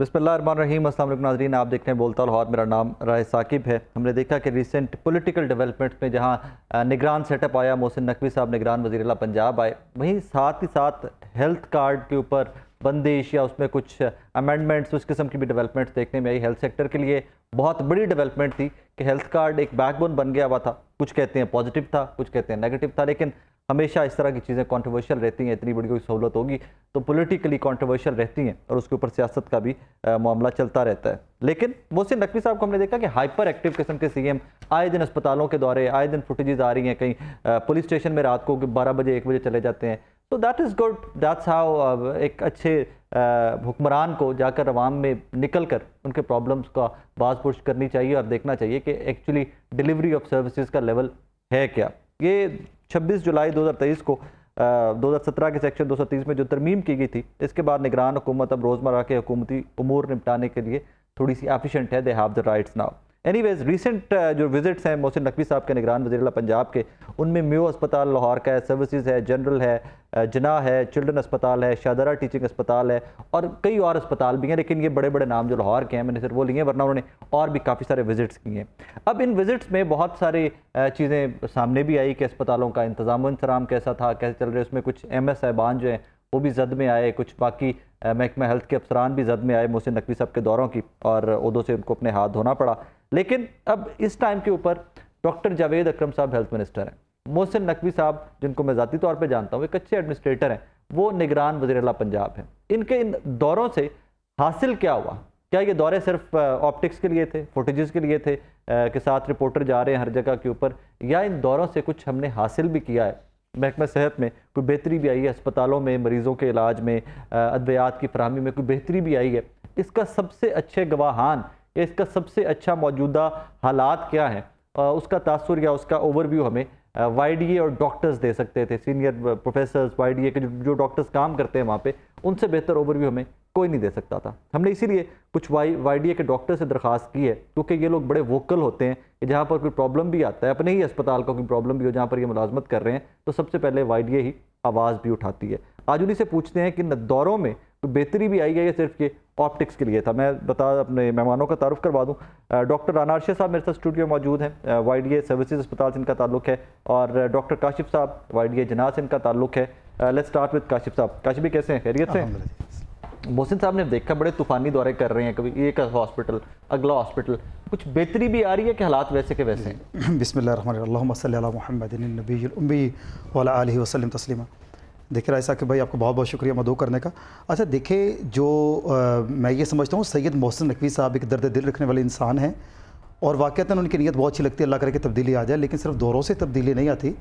बिस्मिल्लाहिर्रहमानिर्रहीम। अस्सलाम वालेकुम नाज़रीन, आप देख रहे हैं बोलता लाहौर। मेरा नाम राय साकिब है। हमने देखा कि रिसेंट पॉलिटिकल डेवलपमेंट में जहां निगरान सेटअप आया, मोहसिन नकवी साहब निगरान वज़ीर आला पंजाब आए, वहीं साथ ही साथ हेल्थ कार्ड के ऊपर बंदिश या उसमें कुछ अमेंडमेंट्स, उस किस्म की भी डेवलपमेंट्स देखने में आई। हेल्थ सेक्टर के लिए बहुत बड़ी डेवलपमेंट थी कि हेल्थ कार्ड एक बैकबोन बन गया हुआ था। कुछ कहते हैं पॉजिटिव था, कुछ कहते हैं नेगेटिव था, लेकिन हमेशा इस तरह की चीज़ें कंट्रोवर्शियल रहती हैं। इतनी बड़ी कोई सहूलत होगी तो पॉलिटिकली कंट्रोवर्शियल रहती हैं और उसके ऊपर सियासत का भी मामला चलता रहता है। लेकिन मोहसिन नकवी साहब को हमने देखा कि हाइपर एक्टिव किस्म के सीएम, आए दिन अस्पतालों के दौरे, आए दिन फुटेजेस आ रही हैं, कहीं पुलिस स्टेशन में रात को 12 बजे 1 बजे चले जाते हैं। तो that is good, that's how एक अच्छे हुक्मरान को जाकर अवाम में निकल कर उनके प्रॉब्लम्स का बाज़ पुश करनी चाहिए और देखना चाहिए कि एक्चुअली डिलीवरी ऑफ सर्विसेज का लेवल है क्या। ये 26 जुलाई 2023 को 2017 के सेक्शन 230 में जो तरमीम की गई थी, इसके बाद निगरान हुकूमत अब रोज़मर्रा के हुकूमती उमूर निपटाने के लिए थोड़ी सी एफिशिएंट है। They have the rights now. Anyways, recent जो विजिट्स हैं मोहसिन नकवी साहब के निगरान वज़ीर आला पंजाब के, उनमें म्यू अस्पताल लाहौर का है, सर्विसेज है, जनरल है, जना है, चिल्ड्रन अस्पताल है, शाहदरा टीचिंग अस्पताल है और कई और अस्पताल भी हैं। लेकिन ये बड़े बड़े नाम जो लाहौर के हैं मैंने सिर्फ वो लिए हैं, वरना उन्होंने और भी काफ़ी सारे विजिट्स किए हैं। अब इन विजिट्स में बहुत सारी चीज़ें सामने भी आई कि अस्पतालों का इंतज़ाम इंतराम कैसा था, कैसे चल रहे। उसमें कुछ MS साहिबान जो हैं वो भी जद में आए, कुछ बाकी महकमा हेल्थ के अफसरान भी जद में आए मोहसिन नकवी साहब के दौरों की, और उहदों से उनको अपने हाथ धोना पड़ा। लेकिन अब इस टाइम के ऊपर डॉक्टर जावेद अकरम साहब हेल्थ मिनिस्टर हैं। मोहसिन नकवी साहब, जिनको मैं ज़ाती तौर पे जानता हूँ, एक अच्छे एडमिनिस्ट्रेटर हैं, वो निगरान वज़ीर आला पंजाब हैं। इनके इन दौरों से हासिल क्या हुआ? क्या ये दौरे सिर्फ ऑप्टिक्स के लिए थे, फुटेजेस के लिए थे के साथ रिपोर्टर जा रहे हैं हर जगह के ऊपर, या इन दौरों से कुछ हमने हासिल भी किया है? महकमा सेहत में कोई बेहतरी भी आई है, अस्पतालों में मरीज़ों के इलाज में, अद्वियात की फराहमी में कोई बेहतरी भी आई है? इसका सबसे अच्छे गवाहान या इसका सबसे अच्छा मौजूदा हालात क्या हैं, उसका तासुर या उसका ओवरव्यू हमें YDA और डॉक्टर्स दे सकते थे। सीनियर प्रोफेसर्स YDA के जो डॉक्टर्स काम करते हैं वहाँ पे, उनसे बेहतर ओवरव्यू हमें कोई नहीं दे सकता था। हमने इसीलिए कुछ YDA के डॉक्टर से दरख्वास्त की है, क्योंकि ये लोग बड़े वोकल होते हैं कि जहाँ पर कोई प्रॉब्लम भी आता है, अपने ही अस्पताल का कोई प्रॉब्लम भी हो जहाँ पर ये मुलाजमत कर रहे हैं, तो सबसे पहले YDA ही आवाज़ भी उठाती है। आज उन्हीं से पूछते हैं कि दौरों में कोई बेहतरी भी आई है या सिर्फ ये ऑप्टिक्स के लिए था। मैं अपने मेहमानों का तारुफ करवा दूँ। डॉक्टर राना अरशद साहब मेरे साथ स्टूडियो मौजूद हैं, YDA सर्विसेज अस्पताल से इनका ताल्लुक है, और डॉक्टर काशिफ साहब YDA जना से इनका ताल्लुक है। लेट्स स्टार्ट विद काशिफ साहब। काशिफ भी कैसे हैं, खैरियत से? मोहसिन साहब ने देखा बड़े तूफानी दौरे कर रहे हैं, कभी एक हॉस्पिटल अगला हॉस्पिटल, कुछ बेहतरी भी आ रही है कि हालात वैसे के वैसे हैं? बिस्मिल्लाहिर्रहमानिर्रहीम, अल्लाहुम्मा सल्ली अला मुहम्मदिन नबीय्यिल उम्मी व अला आलिहि वसल्लम तस्लीमा। देखिए राय साकिब भाई, आपको बहुत बहुत शुक्रिया मदऊ करने का। अच्छा देखिए, जो मैं ये समझता हूँ सैयद मोहसिन नकवी साहब एक दर्द दिल रखने वाले इंसान हैं, और वाक़तन उनकी नीयत बहुत अच्छी लगती है, अल्लाह करे कि तब्दीली आ जाए, लेकिन सिर्फ दौरों से तब्दीली नहीं आती।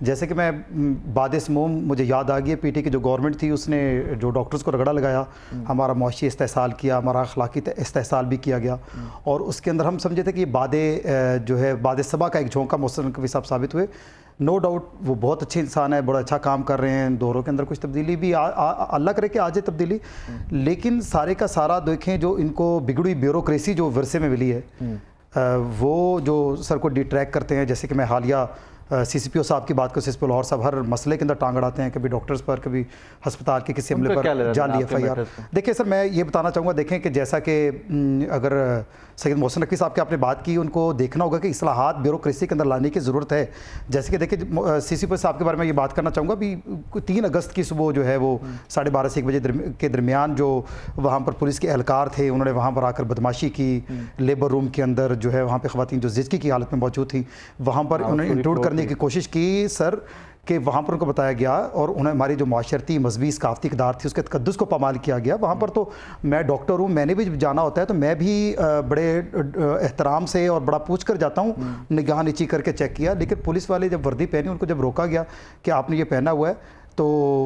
जैसे कि मैं बाद स्मूम मुझे याद आ गई, PT की जो गवर्नमेंट थी उसने जो डॉक्टर्स को रगड़ा लगाया, हमारा मुआशी इस्तेहसाल किया, हमारा अखलाकी इस्तेहसाल भी किया गया, और उसके अंदर हम समझे थे कि जो है बाद सबा का एक झोंका मोहसिन नकवी साहब साबित हुए। नो डाउट वो बहुत अच्छे इंसान है, बड़ा अच्छा काम कर रहे हैं। दौरों के अंदर कुछ तब्दीली भी अल्लाह करे कि आ जाए तब्दीली, लेकिन सारे का सारा देखें जो इनको बिगड़ी ब्यूरोक्रेसी जो वर्षे में मिली है, वो जो सर को डिट्रैक्ट करते हैं। जैसे कि मैं हालिया CCPO साहब की बात करूँ, CCPO लाहौर साहब हर मसले के अंदर टांग अड़ाते हैं, कभी डॉक्टर्स पर, कभी अस्पताल के किसी हमले पर जाली FIR। देखिए सर, मैं ये बताना चाहूँगा, देखें कि जैसा कि अगर सैयद मोहसिन नकवी साहब की आपने बात की, उनको देखना होगा कि इस्लाहात ब्यूरोक्रेसी के अंदर लाने की ज़रूरत है। जैसे कि देखिए CCPO साहब के बारे में ये बात करना चाहूँगा, अभी 3 अगस्त की सुबह जो है वो 12:30 से 1 बजे के दरमियान जो वहाँ पर पुलिस के एहलकार थे, उन्होंने वहाँ पर आकर बदमाशी की। लेबर रूम के अंदर जो है वहाँ पर ख़वातीन जो ज़िज्की की हालत में मौजूद थी, वहाँ पर उन्होंने इंक्लूड करने की कोशिश की सर, कि वहाँ पर उनको बताया गया, और उन्हें हमारी जो माशरती मजहबी सकाफती इक़दार थी उसके तकद्दुस को पामाल किया गया। वहाँ पर तो मैं डॉक्टर हूँ, मैंने भी जाना होता है तो मैं भी बड़े एहतराम से और बड़ा पूछ कर जाता हूँ, निगाह नीची करके चेक किया। लेकिन पुलिस वाले जब वर्दी पहनी, उनको जब रोका गया कि आपने ये पहना हुआ है, तो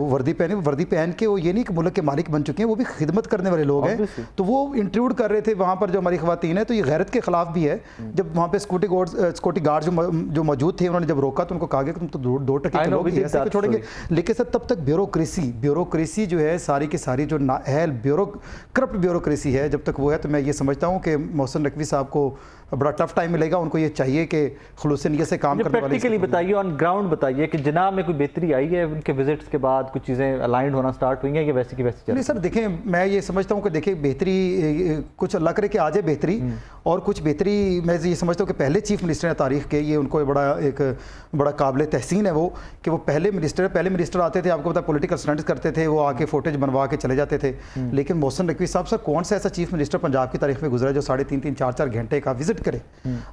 वर्दी पहन के वो ये नहीं कि मुल्क के मालिक बन चुके हैं, वो भी खिदमत करने वाले लोग हैं, तो वो इंट्रूड कर रहे थे वहाँ पर जो हमारी ख़वातीन है। तो ये गैरत के ख़िलाफ़ भी है। जब वहाँ पे सिक्योरिटी गार्ड जो मौजूद थे, उन्होंने जब रोका तो उनको कहा गया कि तुम तो 2 टके के लोग ऐसे तो छोड़ेंगे। लेकिन सर तब तक ब्यूरोक्रेसी जो है सारी की सारी जो नाअहल करप्ट ब्यूरोक्रेसी है, जब तक वो है, तो मैं ये समझता हूँ कि मोहसिन नकवी साहब को बड़ा टफ टाइम मिलेगा। उनको ये चाहिए कि खुलूस नियत से काम करने वाले। प्रैक्टिकली बताइए, ऑन ग्राउंड बताइए कि जनाब में कोई बेहतरी आई है उनके विजिट्स के बाद, कुछ चीज़ें अलाइंड होना स्टार्ट हुई हैं या वैसे की वैसे चल? नहीं सर, देखें मैं ये समझता हूँ कि देखिए बेहतरी कुछ अल्लाह करे कि आ जाए बेहतरी, और कुछ बेहतरी मैं ये समझता हूँ कि पहले चीफ मिनिस्टर हैं तारीख के, ये उनको बड़ा काबिल तहसीन है वो कि वो पहले मिनिस्टर आते थे, आपको पता पॉलिटिकल स्टंट्स करते थे, वो आके फुटेज बनवा के चले जाते थे। लेकिन मोहसिन नकवी साहब, सर कौन सा ऐसा चीफ मिनिस्टर पंजाब की तारीख में गुजरा जो 3.5 4 घंटे का विजिट करे,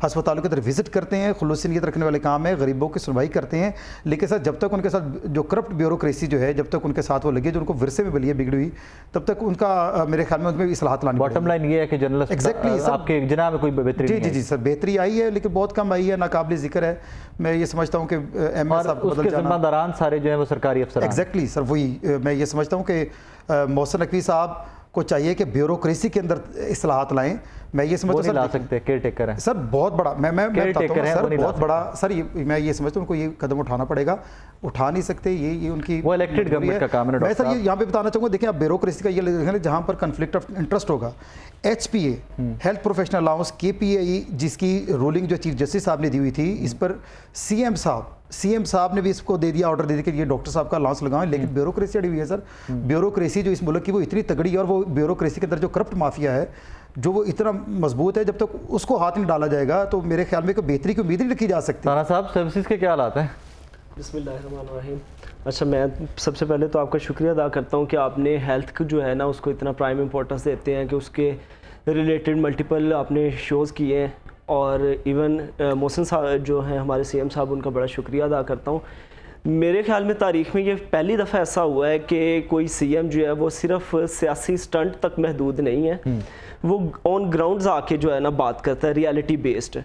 अस्पतालों की तरफ विजिट करते हैं, खुलूस नियत रखने वाले काम है, गरीबों की सुनवाई करते हैं। लेकिन सर जब तक उनके साथ जो करप्ट ब्यूरोक्रेसी जो है, जब तक उनके साथ वो लगी, जो उनको विरसे में बली है बिगड़ी हुई, तब तक उनका मेरे ख्याल में उनमें इस्लाहत लानी। बॉटम लाइन ये है कि जर्नलिस्ट एग्जैक्टली आपके जनाब में कोई बेहतरी जी सर, बेहतरी आई है लेकिन बहुत कम आई है, नाकाबिल जिक्र है। मैं ये समझता हूँ कि एमएस साहब को बदल जाना, जिम्मेदारान सारे जो है वो सरकारी अफसर। एग्जैक्टली सर, वही मैं ये समझता हूँ कि मोहसिन नकवी साहब को चाहिए कि ब्यूरोक्रेसी के अंदर इस्लाहात लाएं। मैं ये समझता हूँ सर ला सकते केयर टेकर है सर, बहुत बड़ा मैं बताता हूँ सर, बहुत बड़ा सर, मैं ये समझता हूँ उनको ये कदम उठाना पड़ेगा, उठा नहीं सकते, ये उनकी वो इलेक्टेड गवर्नमेंट का काम है। मैं सर ये यहाँ पे बताना चाहूँगा, देखिए आप ब्यूरोक्रेसी का ये लिखें जहाँ पर कन्फ्लिक्ट ऑफ इंटरेस्ट होगा, HPA health professional allowance KPAE जिसकी रूलिंग जो चीफ जस्टिस साहब ने दी हुई थी, इस पर CM साहब ने भी इसको दे दिया, ऑर्डर दे दिया कि ये डॉक्टर साहब का अलाउंस लगाएं। लेकिन ब्यूरोक्रेसी अड़ी हुई है सर, ब्यूरोक्रेसी जो इस मुल्क की वो इतनी तगड़ी है, और वो ब्यूरोक्रेसी के अंदर जो करप्ट माफिया है जो वो इतना मजबूत है, जब तक उसको हाथ नहीं डाला जाएगा तो मेरे ख्याल में कोई बेहतरी की उम्मीद नहीं रखी जा सकती। राणा साहब, सर्विसेज के क्या हालात हैं? बिस्मिल्लाहिर्रहमानिर्रहीम। अच्छा, मैं सबसे पहले तो आपका शुक्रिया अदा करता हूँ कि आपने हेल्थ को जो है ना उसको इतना प्राइम इंपॉर्टेंस देते हैं कि उसके रिलेटेड मल्टीपल आपने शोज़ किए हैं, और इवन मोहसिन साहब जो हैं हमारे CM साहब, उनका बड़ा शुक्रिया अदा करता हूँ। मेरे ख्याल में तारीख़ में ये पहली दफ़ा ऐसा हुआ है कि कोई CM जो है वो सिर्फ सियासी स्टंट तक महदूद नहीं है, वो ऑन ग्राउंड्स आके जो है ना बात करता है, रियलिटी बेस्ड।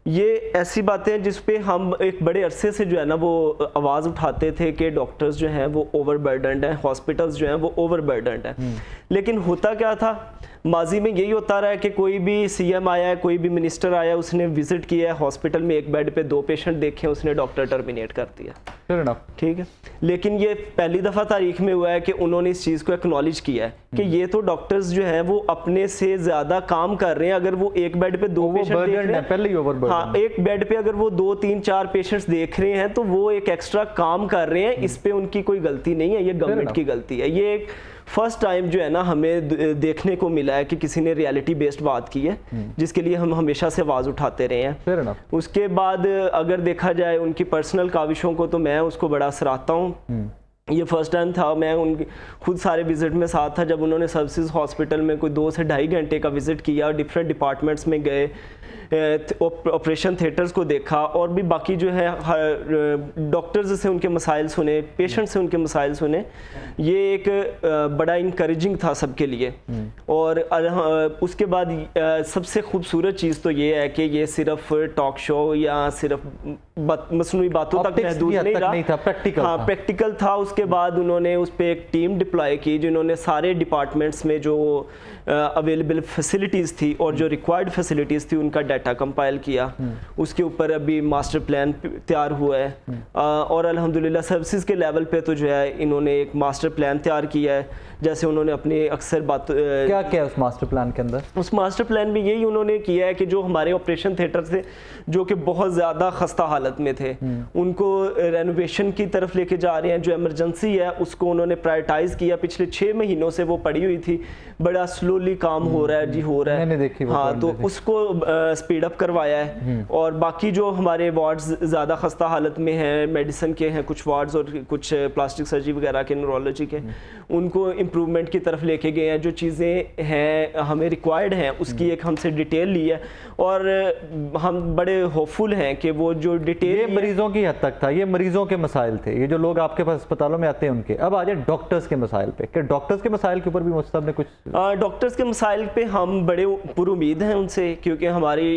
ये ऐसी बातें हैं जिस पे हम एक बड़े अरसे से जो है ना वो आवाज़ उठाते थे कि डॉक्टर्स जो हैं वो ओवरबर्डनड हैं, हॉस्पिटल्स जो हैं वो ओवरबर्डनड हैं। लेकिन होता क्या था, माजी में यही होता रहा है कि कोई भी CM आया है, कोई भी मिनिस्टर आया, उसने विजिट किया है हॉस्पिटल में, एक बेड पे 2 पेशेंट देखे, उसने डॉक्टर टर्मिनेट कर दिया, ठीक है। लेकिन ये पहली दफ़ा तारीख में हुआ है कि उन्होंने इस चीज़ को एक्नॉलेज किया है कि ये तो डॉक्टर्स जो हैं वो अपने से ज़्यादा काम कर रहे हैं। अगर वो एक बेड पे 2 पेशेंट देख रहे हैं, पहले ही ओवरबर्डन, हाँ, एक बेड पे अगर वो 2 3 4 पेशेंट्स देख रहे हैं तो वो एक एक्स्ट्रा काम कर रहे हैं, इस पे उनकी कोई गलती नहीं है, ये गवर्नमेंट की गलती है। ये एक फर्स्ट टाइम जो है ना हमें देखने को मिला है कि किसी ने रियलिटी बेस्ड बात की है, जिसके लिए हम हमेशा से आवाज़ उठाते रहे हैं। उसके बाद अगर देखा जाए उनकी पर्सनल काविशों को, तो मैं उसको बड़ा सराहता हूँ। ये फर्स्ट टाइम था, मैं उनकी खुद सारे विजिट में साथ था जब उन्होंने सर्विसेज हॉस्पिटल में कोई 2 से ढाई घंटे का विजिट किया, डिफरेंट डिपार्टमेंट्स में गए, ऑपरेशन थिएटर्स को देखा, और भी बाकी जो है डॉक्टर्स से उनके मसाइल सुने, पेशेंट से उनके मसाइल सुने। ये एक बड़ा इंकरेजिंग था सबके लिए। और उसके बाद सबसे खूबसूरत चीज़ तो ये है कि ये सिर्फ टॉक शो या सिर्फ मसनूई बातों तक महदूद नहीं रहा, प्रैक्टिकल था। उसके बाद उन्होंने उस पर एक टीम डिप्लॉय की जिन्होंने सारे डिपार्टमेंट्स में जो अवेलेबल फैसिलिटीज़ थी और जो रिक्वायर्ड फैसिलिटीज़ थी उनका डाटा कंपाइल किया। उसके ऊपर अभी मास्टर प्लान तैयार हुआ है, और अल्हम्दुलिल्लाह सर्विसेज के लेवल पे तो जो है इन्होंने एक मास्टर प्लान तैयार किया है। जैसे उन्होंने अपनी अक्सर बात क्या क्या उस मास्टर प्लान के अंदर, उस मास्टर प्लान में यही उन्होंने किया है कि जो हमारे ऑपरेशन थिएटर थे जो कि बहुत ज़्यादा खस्ता हालत में थे, उनको रेनोवेशन की तरफ लेके जा रहे हैं। जो इमरजेंसी है उसको उन्होंने प्रायोरिटाइज़ किया, पिछले 6 महीनों से वो पड़ी हुई थी, बड़ा स्लोली काम हो रहा है जी, हो रहा है, मैंने देखी हाँ, तो उसको स्पीड अप करवाया है। और बाकी जो हमारे वार्ड्स ज़्यादा खस्ता हालत में हैं, मेडिसिन के हैं कुछ वार्ड्स और कुछ प्लास्टिक सर्जरी वगैरह के, न्यूरोलॉजी के, उनको इम्प्रूवमेंट की तरफ लेके गए हैं। जो चीज़ें हैं हमें रिक्वायर्ड हैं उसकी एक हमसे डिटेल ली है, और हम बड़े होपफुल हैं कि वो जो डिटेल, ये मरीजों की हद तक था, ये मरीजों के मसाइल थे, ये जो लोग आपके पास अस्पतालों में आते हैं उनके। अब आ जाए डॉक्टर्स के मसाइल पे, कि डॉक्टर्स के मसाइल के ऊपर भी मुझसे ने कुछ, डॉक्टर्स के मसाइल पे हम बड़े पुरुमीद हैं उनसे, क्योंकि हमारी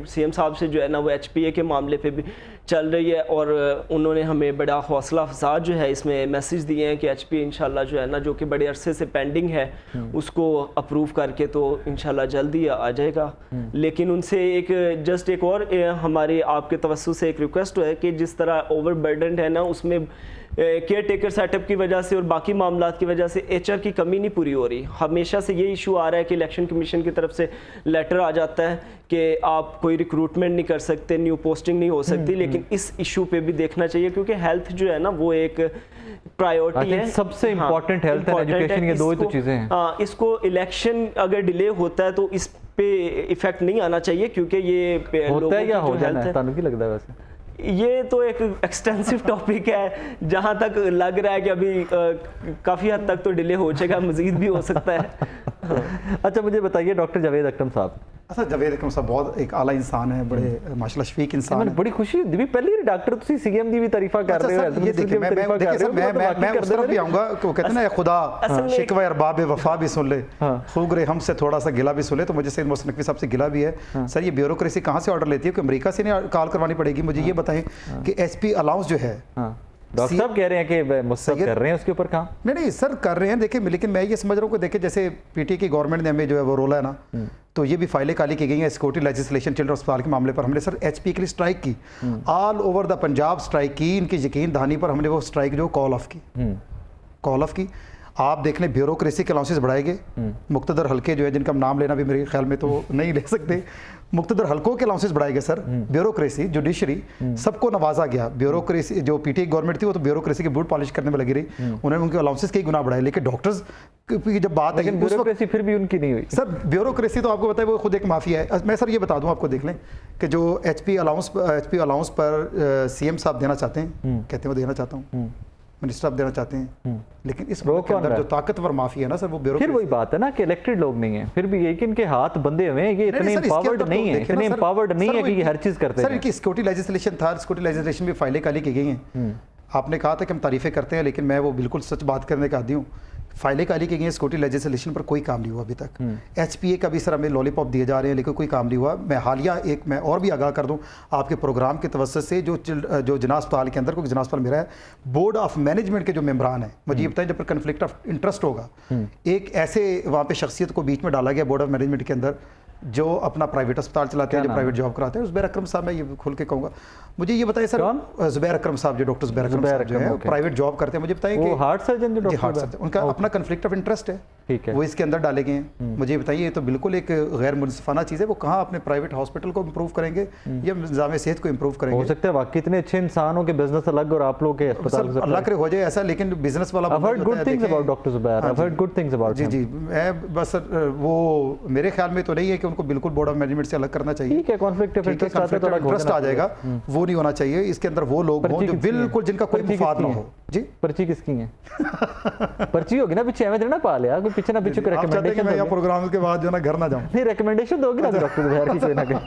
CM साहब से जो है ना वो HPA के मामले पे भी चल रही है, और उन्होंने हमें बड़ा हौसला अफजा जो है इसमें मैसेज दिए हैं कि HPA इंशाल्लाह जो है ना, जो कि बड़े अरसे से पेंडिंग है, उसको अप्रूव करके तो इंशाल्लाह जल्दी आ जाएगा। लेकिन उनसे एक जस्ट एक और हमारे आपके तवज्जो से एक रिक्वेस्ट है कि जिस तरह ओवरबर्डन है ना, उसमें केयर टेकर सेटअप की वजह से और बाकी मामलात की वजह से HR की कमी नहीं पूरी हो रही। हमेशा से ये इशू आ रहा है कि इलेक्शन कमीशन की तरफ से लेटर आ जाता है कि आप कोई रिक्रूटमेंट नहीं कर सकते, न्यू पोस्टिंग नहीं हो सकती, लेकिन इस इशू पे भी देखना चाहिए क्योंकि हेल्थ जो है ना वो एक प्रायोरिटी है। सबसे इम्पोर्टेंट हेल्थ एंड एजुकेशन, ये दो ही तो चीजें हैं। हाँ, इसको इलेक्शन अगर डिले होता है तो इस पे इफेक्ट नहीं आना चाहिए क्योंकि ये होता है या हो जाना है, तानु की लगता है वैसे? ये तो एक एक्सटेंसिव टॉपिक है, जहाँ तक लग रहा है कि अभी काफ़ी हद तक तो डिले हो जाएगा, मजीद भी हो सकता है। अच्छा मुझे बताइए डॉक्टर जावेद अकरम साहब। अच्छा जावेद अकरम साहब बहुत एक आला इंसान है, बड़े माशाल्लाह शफीक इंसान है। बड़ी खुशी दी पहली डॉक्टर ਤੁਸੀਂ CM ਦੀ ਵੀ ਤਾਰੀਫਾਂ ਕਰ ਰਹੇ ਹੋ। ये देखिए मैं उस तरफ भी आऊंगा कि वो कहते हैं ना खुदा शिकवा अरबाब वफा भी सुन ले, खूब रे हमसे थोड़ा सा गिला भी सुन ले। तो मुझे सैयद मोहसिन नकवी साहब से गिला भी है। सर ये ब्यूरोक्रेसी कहाँ से ऑर्डर लेती है कि अमेरिका से नहीं कॉल करवानी पड़ेगी? मुझे ये बताएं कि SP अलाउंस जो है, डॉक्टर साहब कह रहे हैं कि मुस्तक कर रहे हैं उसके ऊपर काम। नहीं सर कर रहे हैं, देखिए लेकिन मैं ये समझ रहा हूँ कि देखिए जैसे PT की गवर्नमेंट ने हमें जो है वो रोला है ना, तो ये भी फाइलें काली की गई हैं सिक्योरिटी लेजिस्लेशन चिल्ड्रन अस्पताल के मामले पर। हमने सर HP के लिए स्ट्राइक की, all over the Punjab strike की, इनकी यकीन दहानी पर हमने वो स्ट्राइक जो कॉल ऑफ की। आप देख लें ब्यूरोक्रेसी के अलाउंसेस बढ़ाए गए, मुक्तदर हल्के जो है जिनका नाम लेना भी मेरे ख्याल में तो नहीं ले सकते, मुक्तदर हल्कों के अलाउंसेस बढ़ाए गए सर। ब्यूरोक्रेसी जुडिशरी सबको नवाजा गया। ब्यूरोक्रेसी जो PT गवर्नमेंट थी वो तो ब्यूरोक्रेसी की बूट पॉलिश करने में लगी रही, उन्होंने उनके अलाउंसेस कई गुना बढ़ाए, लेकिन डॉक्टर्स की जब बात है ब्यूरोक्रेसी फिर भी उनकी नहीं हुई सर। ब्यूरोक्रेसी तो आपको बताए वो खुद एक माफिया है। मैं सर ये बता दूं आपको, देख लें कि जो HP अलाउंस पर CM साहब देना चाहते हैं, कहते हैं वो देना चाहता हूँ, मिनिस्टर आप देना चाहते हैं, लेकिन इस मुल्क के अंदर जो ताकतवर माफिया है ना सर वो ब्यूरोक्रेसी। फिर वही बात है ना कि इलेक्टेड लोग नहीं हैं, फिर भी ये कि इनके हाथ बंधे हुए हैं, ये इतने एम्पावर्ड नहीं है, इतने एम्पावर्ड नहीं है कि ये हर चीज करते हैं। सर इनकी सिक्योरिटी लेजिस्लेशन था, सिक्योरिटी लेजिस्लेशन भी फाइलें काली की गई हैं। आपने कहा था कि हम तारीफें करते हैं, लेकिन मैं वो बिल्कुल सच बात करने का आदी हूँ। फाइलें काली की गई हैं, सिक्योरिटी लेजिस्लेशन पर कोई काम नहीं हुआ अभी तक। HPA का भी सर हमें लॉलीपॉप दिए जा रहे हैं, लेकिन कोई काम नहीं हुआ। मैं हालिया मैं और भी आगाह कर दूं आपके प्रोग्राम के तवज्जुह से, जो जिना अस्पताल के अंदर, क्योंकि जिना अस्पताल मेरा है, बोर्ड ऑफ मैनेजमेंट के जो मेम्बरान हैं, मुझे ये बताएं जब पर कन्फ्लिक्ट ऑफ इंटरेस्ट होगा, एक ऐसे वहाँ पे शख्सियत को बीच में डाला गया बोर्ड ऑफ मैनेजमेंट के अंदर जो अपना प्राइवेट अस्पताल चलाते हैं, जो प्राइवेट जॉब कराते हैं। ज़ुबैर अकरम साहब, मैं ये खुल के कहूँगा, मुझे ये बताइए सर, ज़ुबैर अकरम साहब जो डॉक्टर ज़ुबैर अकरम साहब जो है प्राइवेट जॉब करते हैं, मुझे बताइए कि हार्ट सर्जन जो हार्ट सर्जन, उनका अपना कन्फ्लिक्ट ऑफ इंटरेस्ट है, ठीक है, वो इसके अंदर डाले गए हैं। मुझे बताइए ये तो बिल्कुल एक गैर मुनसिफाना चीज़ है। वो कहाँ अपने प्राइवेट हॉस्पिटल को इम्प्रूव करेंगे या निज़ाम सेहत को इम्प्रूव करेंगे? हो सकता है वाकई इतने अच्छे इंसान हो के बिजनेस अलग और आप लोग के अस्पताल अल्लाह करे हो जाए ऐसा, लेकिन बिजनेस वाला I've heard good things about Dr. Zubair. I've heard good things about him. जी मैं बस वो मेरे ख्याल में तो नहीं है कि उनको बिल्कुल बोर्ड ऑफ मैनेजमेंट से अलग करना चाहिए। ठीक है, कॉन्फ्लिक्ट ऑफ इंटरेस्ट आ जाएगा, वो नहीं होना चाहिए। इसके अंदर वो लोग हों जो बिल्कुल जिनका कोई मुफाद ना हो। जी पर्ची किसकी है? पर्ची होगी ना पीछे, एवं ना पा लिया कोई पीछे ना पीछे कोई रिकमेंडेशन। मैं प्रोग्राम के बाद जो ना घर ना जाऊं, नहीं रिकमेंडेशन दोगे ना डॉक्टर ज़ुबैर की कोई ना कोई।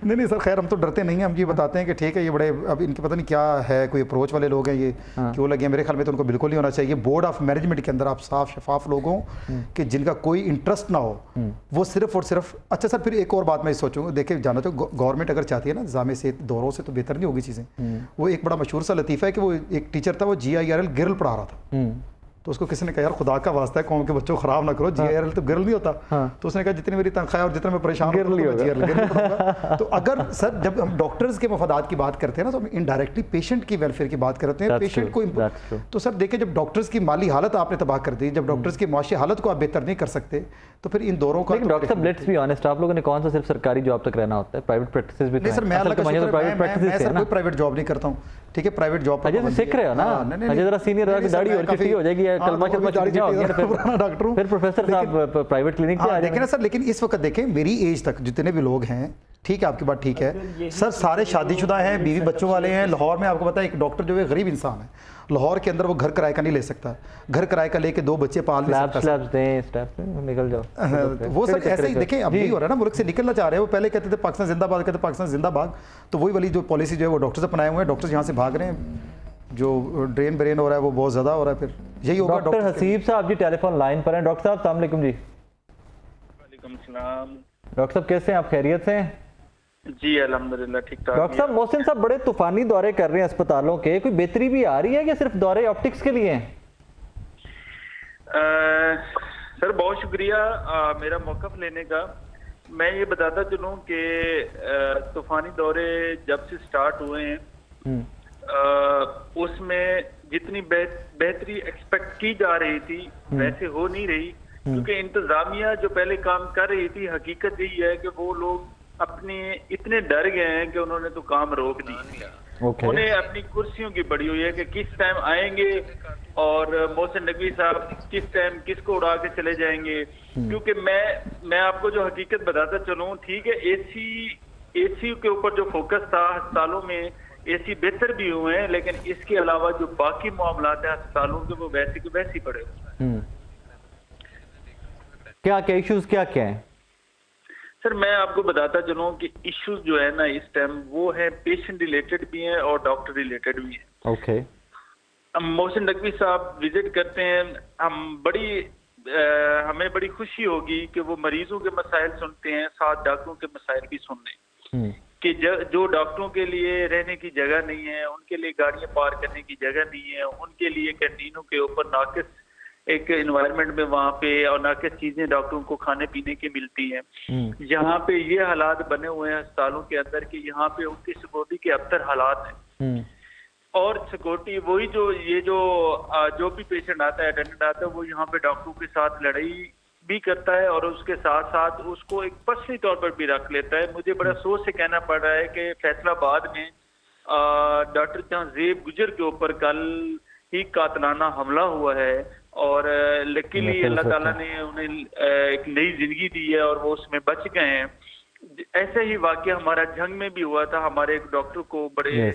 नहीं सर खैर हम तो डरते नहीं हैं, हम ये बताते हैं कि ठीक है ये बड़े अब इनके पता नहीं क्या है, कोई अप्रोच वाले लोग हैं, ये क्यों लगे। मेरे ख्याल में तो उनको बिल्कुल नहीं होना चाहिए। बोर्ड ऑफ मैनेजमेंट के अंदर आप साफ शफाफ लोग हों कि जिनका कोई इंटरेस्ट ना हो, वो सिर्फ और सिर्फ। अच्छा सर फिर एक और बात मैं सोचूंगा, देखिए जाना तो गवर्नमेंट अगर चाहती है ना निज़ाम सेहत दौरों से तो बेहतर नहीं होगी चीज़ें। वो एक बड़ा मशहूर सा लतीफ़ा है कि वो एक टीचर था, वो GIRL गिरल पढ़ा रहा था, तो उसको किसी ने कहा यार खुदा का वास्ता है कौम के बच्चों को खराब ना करो, GIRL तो गिरल नहीं होता। तो उसने कहा जितनी मेरी तनख्वाह और जितना मैं परेशान हूँ। तो अगर सर जब हम डॉक्टर्स के मफादात की बात करते हैं ना, तो हम इनडायरेक्टली पेशेंट की वेलफेयर की बात करते हैं, पेशेंट को। तो सर देखिए जब डॉक्टर्स की माली हालत आपने तबाह कर दी, जब डॉक्टर्स की माशी हालत को आप बेहतर नहीं कर सकते, तो फिर इन दौरों का। डॉक्टर साहब लेट्स बी ऑनेस्ट, आप लोगों ने कौन सा सिर्फ सरकारी जॉब तक रहना होता है? प्राइवेट प्रैक्टिसेस भी नहीं सर, मैं अल्लाह का शुक्र है मैं कोई प्राइवेट जॉब नहीं करता हूँ, ठीक है। प्राइवेट जॉब अजय सीख रहे हो ना, अजय जरा सीनियर रहा, दाढ़ी और चिट्ठी हो जाएगी, कलमा चलमा चिट्ठी हो गया, पुराना डॉक्टर हूं, फिर प्रोफेसर साहब प्राइवेट क्लिनिक पे आ देखें ना सर। लेकिन इस वक्त देखें मेरी एज तक जितने भी लोग हैं, ठीक है आपकी बात ठीक है सर, सारे शादीशुदा हैं, बीवी बच्चों वाले हैं। लाहौर में आपको पता है एक डॉक्टर जो है गरीब इंसान है, लाहौर के अंदर वो घर किराए का नहीं ले सकता, घर किराए का लेके 2 बच्चे पाल नहीं सकता। निकल जाओ वो सर ऐसे ही देखें अब नहीं हो रहा है ना, मुल्क से निकलना चाह रहे हैं। वो पहले कहते थे पाकिस्तान जिंदाबाद, कहते पाकिस्तान जिंदाबाद, तो वही वाली जो पॉलिसी जो है वो डॉक्टर्स अपनाए हुए हैं, डॉक्टर्स यहाँ से भाग रहे हैं, जो ड्रेन ब्रेन हो रहा है वो बहुत ज़्यादा हो रहा है। फिर यही होगा। डॉक्टर हसीब साहब जी टेलीफोन लाइन पर हैं। डॉक्टर साहब अस्सलाम वालेकुम जी। वालेकुम सलाम। डॉक्टर साहब कैसे हैं आप, खैरियत से हैं? जी अल्हम्दुलिल्लाह ठीक ठाक। डॉक्टर साहब मोहसिन साहब बड़े तूफानी दौरे कर रहे हैं अस्पतालों के, कोई बेहतरी भी आ रही है कि सिर्फ दौरे ऑप्टिक्स के लिए हैं? सर बहुत शुक्रिया मेरा मौक़िफ़ लेने का। मैं ये बताता चलूँ कि तूफानी दौरे जब से स्टार्ट हुए हैं उसमें जितनी बेहतरी एक्सपेक्ट की जा रही थी वैसे हो नहीं रही, क्योंकि इंतजामिया जो पहले काम कर रही थी, हकीकत यही है कि वो लोग अपने इतने डर गए हैं कि उन्होंने तो काम रोक दिया। उन्हें अपनी कुर्सियों की बड़ी हुई है कि किस टाइम आएंगे और मोहसिन नकवी साहब किस टाइम किसको उड़ा के चले जाएंगे। क्योंकि मैं आपको जो हकीकत बताता चलूं, ठीक है, एसी के ऊपर जो फोकस था अस्पतालों में, एसी बेहतर भी हुए हैं, लेकिन इसके अलावा जो बाकी मामलात है अस्पतालों के वो वैसे के वैसे ही पड़े। क्या क्या इश्यूज क्या क्या हैं? सर मैं आपको बताता चलूं कि इश्यूज जो है ना इस टाइम वो है पेशेंट रिलेटेड भी हैं और डॉक्टर रिलेटेड भी हैं। ओके। मोहसिन नकवी साहब विजिट करते हैं, हमें बड़ी खुशी होगी कि वो मरीजों के मसाइल सुनते हैं, साथ डॉक्टरों के मसाइल भी सुन लें कि जो डॉक्टरों के लिए रहने की जगह नहीं है, उनके लिए गाड़ियां पार करने की जगह नहीं है, उनके लिए कैंटीनों के ऊपर नाकिस एक एनवायरनमेंट में वहाँ पे और नाकिस चीजें डॉक्टरों को खाने पीने की मिलती हैं। यहाँ पे ये हालात बने हुए हैं अस्पतालों के अंदर कि यहाँ पे उनकी सिक्योरिटी के अबतर हालात हैं। और सिक्योरिटी वही जो भी पेशेंट आता है, अटेंडेंट आता है, वो यहाँ पे डॉक्टरों के साथ लड़ाई भी करता है और उसके साथ साथ उसको एक पर्सनली तौर पर भी रख लेता है। मुझे बड़ा सोच से कहना पड़ रहा है कि फैसलाबाद में डॉक्टर जहांजेब गुजर के ऊपर कल ही कातलाना हमला हुआ है और लकीली अल्लाह ताला ने उन्हें एक नई जिंदगी दी है और वो उसमें बच गए हैं। ऐसे ही वाकया हमारा जंग में भी हुआ था, हमारे एक डॉक्टर को बड़े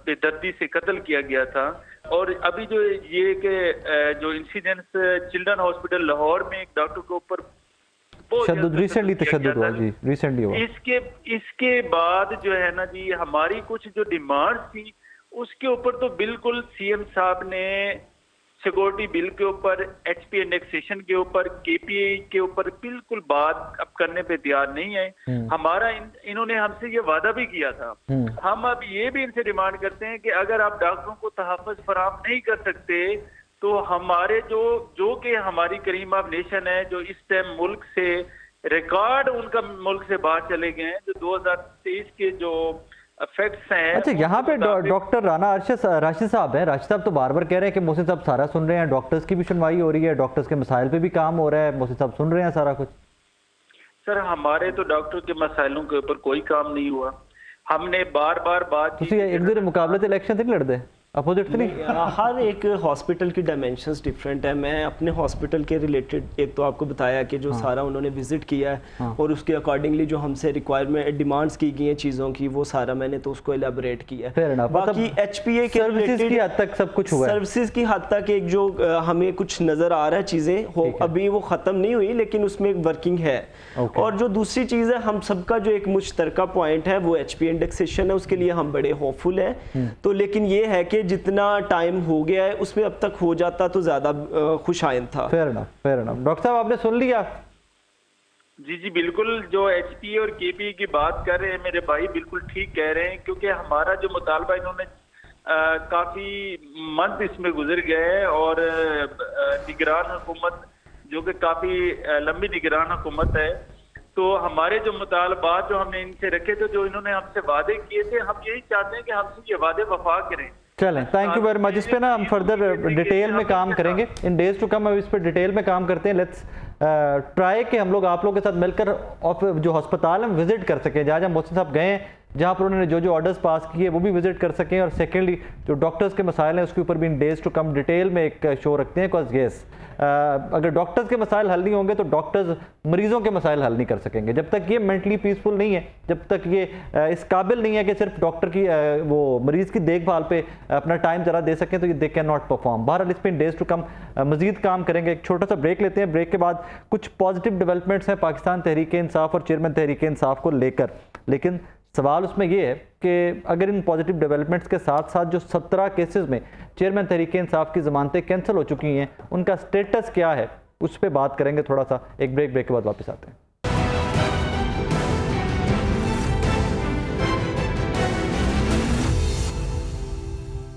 बेदर्दी से कत्ल किया गया था। और अभी जो इंसिडेंट्स चिल्ड्रन हॉस्पिटल लाहौर में एक डॉक्टर के ऊपर रिसेंटली तशद्दुद हुआ जी, रिसेंटली हुआ। इसके बाद जो है ना जी हमारी कुछ जो डिमांड्स थी उसके ऊपर तो बिल्कुल सीएम साहब ने सिक्योरिटी बिल के ऊपर, एचपी इंडेक्सेशन के ऊपर, केपीए के ऊपर बिल्कुल बात अब करने पे तैयार नहीं है। हमारा इन्होंने हमसे ये वादा भी किया था। हम अब ये भी इनसे डिमांड करते हैं कि अगर आप डॉक्टरों को तहफ़्फ़ुज़ फराहम नहीं कर सकते तो हमारे जो कि हमारी करीम ऑफ नेशन है, जो इस टाइम मुल्क से रिकॉर्ड उनका मुल्क से बाहर चले गए हैं, जो 2023 के जो फैक्ट्स हैं। अच्छा, यहाँ पे डॉक्टर राना राशिद साहब हैं। राशिद साहब तो बार बार कह रहे हैं कि मोहसिन साहब सारा सुन रहे हैं, डॉक्टर्स की भी सुनवाई हो रही है, डॉक्टर्स के मसाइल पे भी काम हो रहा है, मोहसिन साहब सुन रहे हैं सारा कुछ। सर हमारे तो डॉक्टर के मसाइलों के ऊपर कोई काम नहीं हुआ। हमने बार बार बात की एक दूसरे मुकाबले तो इलेक्शन से नहीं लड़ते, अपोजिट तो नहीं? हर एक हॉस्पिटल की डायमेंशंस डिफरेंट है। मैं अपने हॉस्पिटल के रिलेटेड एक तो आपको बताया कि जो सारा उन्होंने विजिट किया है और उसके अकॉर्डिंगली जो हमसे रिक्वायरमेंट डिमांड्स की गई हैं चीज़ों की, वो सारा मैंने तो उसको एलाबोरेट किया है। बाकी एचपीए के सर्विसेज की हद तक सब कुछ हुआ है। सर्विसेज की हद तक एक जो हमें कुछ नज़र आ रहा है चीज़ें हो, अभी वो ख़त्म नहीं हुई लेकिन उसमें एक वर्किंग है। और जो दूसरी चीज़ है, हम सबका जो एक मुश्तरका पॉइंट है वो एचपी इंडेक्सेशन है, उसके लिए हम बड़े होपफुल हैं। तो लेकिन ये है कि जितना टाइम हो गया है उसमें अब तक हो जाता तो ज्यादा खुशाइन था। Fair enough. डॉक्टर साहब आपने सुन लिया? जी बिल्कुल, जो एचपीए और केपीए की बात कर रहे हैं मेरे भाई बिल्कुल ठीक कह रहे हैं, क्योंकि हमारा जो मुतालबा इन्होंने काफी मंथ इसमें गुजर गए और निगरान हुकूमत जो कि काफी लंबी निगरान हुकूमत है, तो हमारे जो मुतालबात जो हमने इनसे रखे थे, जो इन्होंने हमसे वादे किए थे, हम यही चाहते हैं कि हमसे ये वादे वफा करें। चलें, थैंक यू वेरी मच। इस पे ना हम फर्दर डिटेल में काम करेंगे इन डेज टू कम। अब इस पे डिटेल में काम करते हैं। लेट्स ट्राई कि हम लोग आप लोगों के साथ मिलकर जो अस्पताल हम विजिट कर सकें, जहाँ जहाँ मोहसिन साहब गए हैं, जहाँ पर उन्होंने जो ऑर्डर्स पास किए वो भी विजिट कर सकें। और सेकेंडली जो डॉक्टर्स के मसाइल हैं उसके ऊपर भी इन डेज टू कम डिटेल में एक शो रखते हैं। बिकॉज येस, अगर डॉक्टर्स के मसाइल हल नहीं होंगे तो डॉक्टर्स मरीजों के मसाइल हल नहीं कर सकेंगे। जब तक ये मेंटली पीसफुल नहीं है, जब तक ये इस काबिल नहीं है कि सिर्फ डॉक्टर की वो मरीज की देखभाल पे अपना टाइम ज़रा दे सकें, तो ये दे कैन नॉट परफॉर्म। बहरहाल इस पर इन डेज टू कम मजीद काम करेंगे। एक छोटा सा ब्रेक लेते हैं। ब्रेक के बाद कुछ पॉजिटिव डेवलपमेंट्स हैं पाकिस्तान तहरीक इंसाफ और चेयरमैन तहरीक इंसाफ को लेकर, लेकिन सवाल उसमें यह है कि अगर इन पॉजिटिव डेवलपमेंट्स के साथ साथ जो 17 केसेस में चेयरमैन तहरीक इंसाफ की ज़मानतें कैंसिल हो चुकी हैं, उनका स्टेटस क्या है, उस पर बात करेंगे थोड़ा सा। एक ब्रेक के बाद वापस आते हैं।